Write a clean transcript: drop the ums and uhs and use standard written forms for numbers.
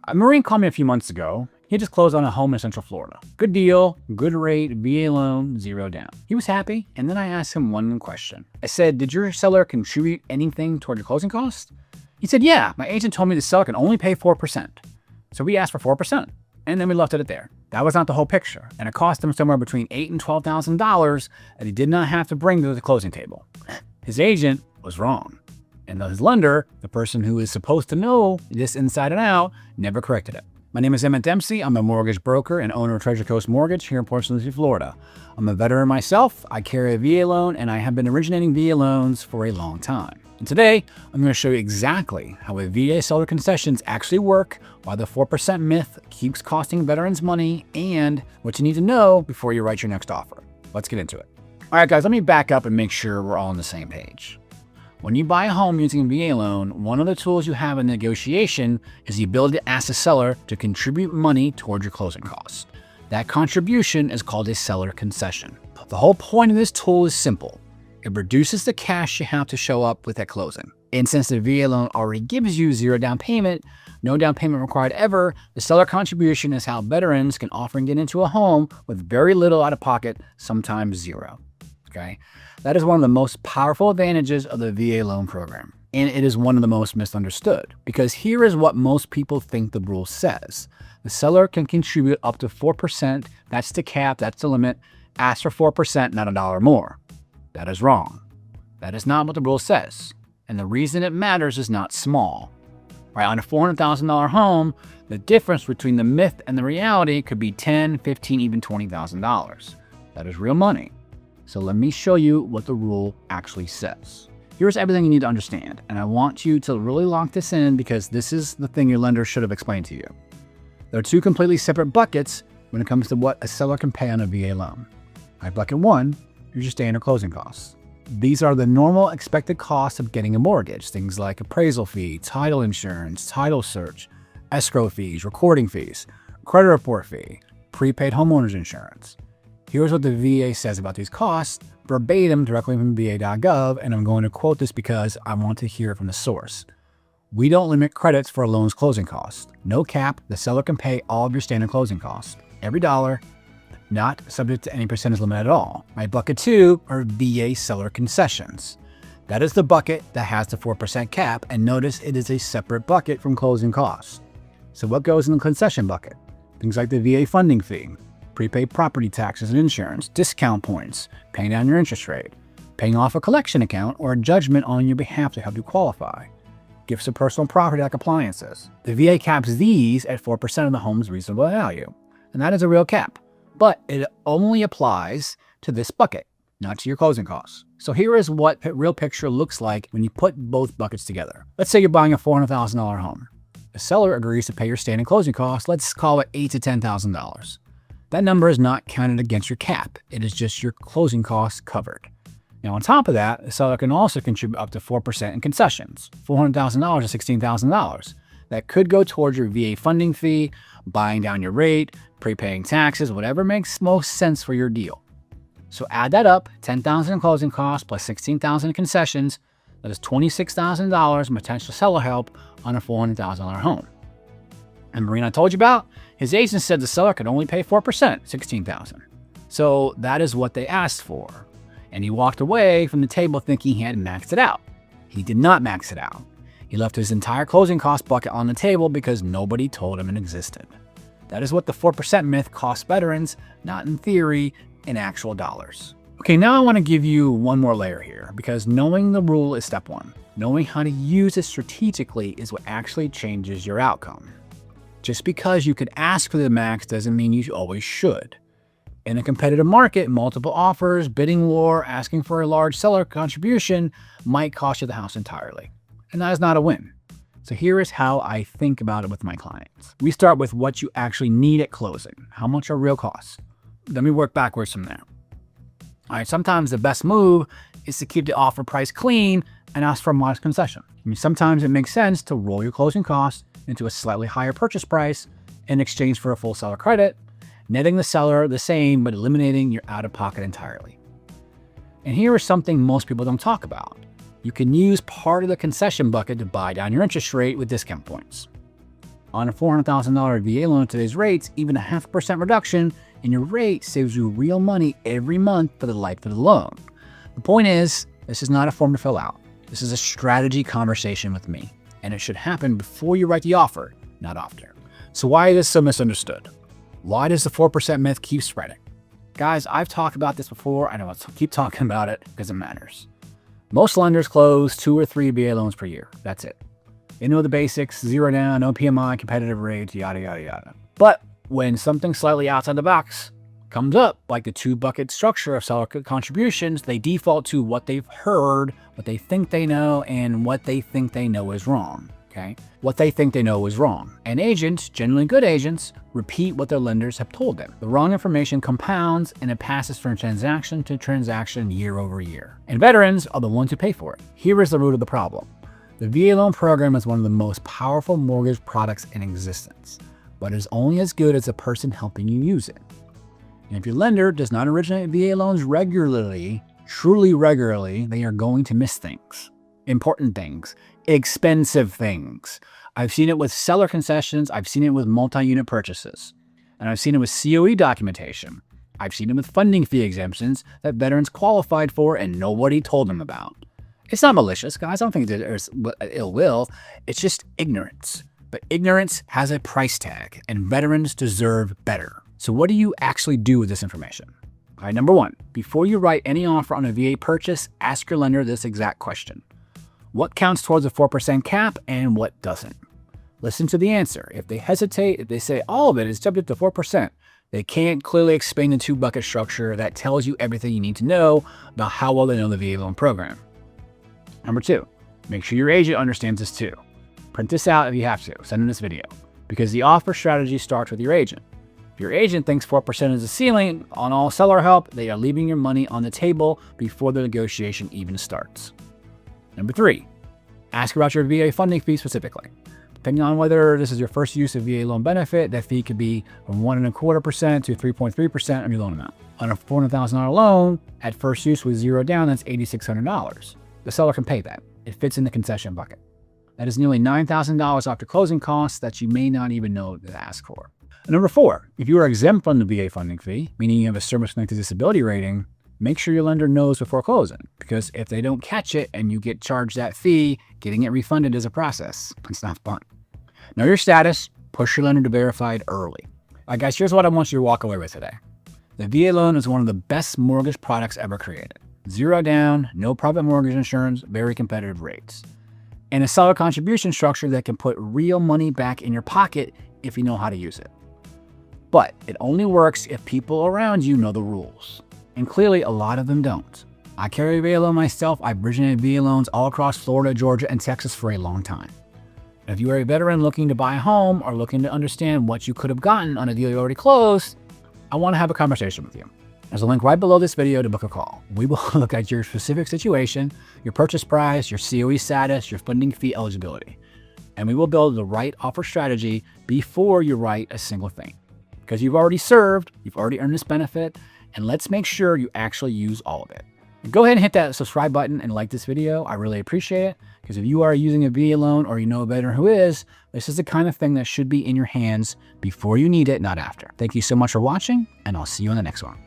A Marine called me a few months ago. He just closed on a home in Central Florida. Good deal, good rate, VA loan, 0 down. He was happy, and then I asked him one question. I said, did your seller contribute anything toward your closing costs? He said, yeah, my agent told me the seller can only pay 4%. So we asked for 4%, and then we left it at there. That was not the whole picture, and it cost him somewhere between $8,000 and $12,000 that he did not have to bring to the closing table. His agent was wrong, and his lender, the person who is supposed to know this inside and out, never corrected it. My name is Emmett Dempsey. I'm a mortgage broker and owner of Treasure Coast Mortgage here in Port St. Lucie, Florida. I'm a veteran myself. I carry a VA loan, and I have been originating VA loans for a long time. And today, I'm going to show you exactly how a VA seller concessions actually work, why the 4% myth keeps costing veterans money, and what you need to know before you write your next offer. Let's get into it. All right, guys, let me back up and make sure we're all on the same page. When you buy a home using a VA loan, one of the tools you have in negotiation is the ability to ask the seller to contribute money toward your closing costs. That contribution is called a seller concession. The whole point of this tool is simple. It reduces the cash you have to show up with at closing. And since the VA loan already gives you 0 down payment, no down payment required ever, the seller contribution is how veterans can often get into a home with very little out of pocket, sometimes 0. Okay? That is one of the most powerful advantages of the VA loan program. And it is one of the most misunderstood, because here is what most people think the rule says. The seller can contribute up to 4%. That's the cap, that's the limit. Ask for 4%, not $1 more. That is wrong. That is not what the rule says. And the reason it matters is not small. Right, on a $400,000 home, the difference between the myth and the reality could be $10,000, $15,000, even $20,000. That is real money. So let me show you what the rule actually says. Here's everything you need to understand, and I want you to really lock this in because this is the thing your lender should have explained to you. There are 2 completely separate buckets when it comes to what a seller can pay on a VA loan. Right, bucket 1, here's your standard closing costs. These are the normal expected costs of getting a mortgage, things like appraisal fee, title insurance, title search, escrow fees, recording fees, credit report fee, prepaid homeowners insurance. Here's what the VA says about these costs, verbatim directly from VA.gov, and I'm going to quote this because I want to hear it from the source. We don't limit credits for a loan's closing costs. No cap, the seller can pay all of your standard closing costs. Every dollar, not subject to any percentage limit at all. My bucket 2 are VA seller concessions. That is the bucket that has the 4% cap, and notice it is a separate bucket from closing costs. So what goes in the concession bucket? Things like the VA funding fee, prepaid property taxes and insurance, discount points, paying down your interest rate, paying off a collection account or a judgment on your behalf to help you qualify, gifts of personal property like appliances. The VA caps these at 4% of the home's reasonable value, and that is a real cap, but it only applies to this bucket, not to your closing costs. So here is what a real picture looks like when you put both buckets together. Let's say you're buying a $400,000 home. The seller agrees to pay your standard closing costs, let's call it $8,000 to $10,000. That number is not counted against your cap. It is just your closing costs covered. Now, on top of that, the seller can also contribute up to 4% in concessions, $400,000 to $16,000. That could go towards your VA funding fee, buying down your rate, prepaying taxes, whatever makes most sense for your deal. So add that up, $10,000 in closing costs plus $16,000 in concessions. That is $26,000 in potential seller help on a $400,000 home. And Marine I told you about, his agent said the seller could only pay 4%, $16,000. So that is what they asked for. And he walked away from the table thinking he had maxed it out. He did not max it out. He left his entire closing cost bucket on the table because nobody told him it existed. That is what the 4% myth costs veterans, not in theory, in actual dollars. Okay, now I want to give you one more layer here because knowing the rule is step 1. Knowing how to use it strategically is what actually changes your outcome. Just because you could ask for the max doesn't mean you always should. In a competitive market, multiple offers, bidding war, asking for a large seller contribution might cost you the house entirely. And that is not a win. So here is how I think about it with my clients. We start with what you actually need at closing. How much are real costs? Then we work backwards from there. All right, sometimes the best move is to keep the offer price clean and ask for a modest concession. Sometimes it makes sense to roll your closing costs into a slightly higher purchase price in exchange for a full seller credit, netting the seller the same but eliminating your out-of-pocket entirely. And here is something most people don't talk about. You can use part of the concession bucket to buy down your interest rate with discount points. On a $400,000 VA loan at today's rates, even a 0.5% reduction in your rate saves you real money every month for the life of the loan. The point is, this is not a form to fill out. This is a strategy conversation with me, and it should happen before you write the offer, not after. So why is this so misunderstood? Why does the 4% myth keep spreading? Guys, I've talked about this before. I know I'll keep talking about it because it matters. Most lenders close 2 or 3 VA loans per year. That's it. They know the basics, 0 down, no PMI, competitive rates, yada, yada, yada. But when something slightly outside the box comes up, like the 2-bucket structure of seller contributions, they default to what they've heard, what they think they know, and what they think they know is wrong. Okay? What they think they know is wrong. And agents, generally good agents, repeat what their lenders have told them. The wrong information compounds and it passes from transaction to transaction year over year. And veterans are the ones who pay for it. Here is the root of the problem. The VA loan program is one of the most powerful mortgage products in existence, but is only as good as the person helping you use it. And if your lender does not originate VA loans regularly, truly regularly, they are going to miss things. Important things. Expensive things. I've seen it with seller concessions. I've seen it with multi-unit purchases. And I've seen it with COE documentation. I've seen it with funding fee exemptions that veterans qualified for and nobody told them about. It's not malicious, guys. I don't think there's ill will. It's just ignorance. But ignorance has a price tag, and veterans deserve better. So what do you actually do with this information? All right, number 1, before you write any offer on a VA purchase, ask your lender this exact question. What counts towards a 4% cap and what doesn't? Listen to the answer. If they hesitate, if they say all of it is subject to 4%, they can't clearly explain the 2-bucket structure that tells you everything you need to know about how well they know the VA loan program. Number 2, make sure your agent understands this too. Print this out if you have to. Send in this video. Because the offer strategy starts with your agent. If your agent thinks 4% is the ceiling on all seller help, they are leaving your money on the table before the negotiation even starts. Number 3, ask about your VA funding fee specifically. Depending on whether this is your first use of VA loan benefit, that fee could be from 1.25% to 3.3% of your loan amount. On a $400,000 loan, at first use with 0 down, that's $8,600. The seller can pay that. It fits in the concession bucket. That is nearly $9,000 after closing costs that you may not even know to ask for. And number 4, if you are exempt from the VA funding fee, meaning you have a service-connected disability rating, make sure your lender knows before closing, because if they don't catch it and you get charged that fee, getting it refunded is a process. It's not fun. Know your status, push your lender to verify it early. All right, guys, here's what I want you to walk away with today. The VA loan is one of the best mortgage products ever created. 0 down, no private mortgage insurance, very competitive rates. And a seller contribution structure that can put real money back in your pocket if you know how to use it. But it only works if people around you know the rules. And clearly, a lot of them don't. I carry a VA loan myself. I've originated VA loans all across Florida, Georgia, and Texas for a long time. If you are a veteran looking to buy a home or looking to understand what you could have gotten on a deal you already closed, I want to have a conversation with you. There's a link right below this video to book a call. We will look at your specific situation, your purchase price, your COE status, your funding fee eligibility. And we will build the right offer strategy before you write a single thing. Because you've already served, you've already earned this benefit, and let's make sure you actually use all of it. Go ahead and hit that subscribe button and like this video. I really appreciate it, because if you are using a VA loan or you know a veteran who is, this is the kind of thing that should be in your hands before you need it, not after. Thank you so much for watching, and I'll see you in the next one.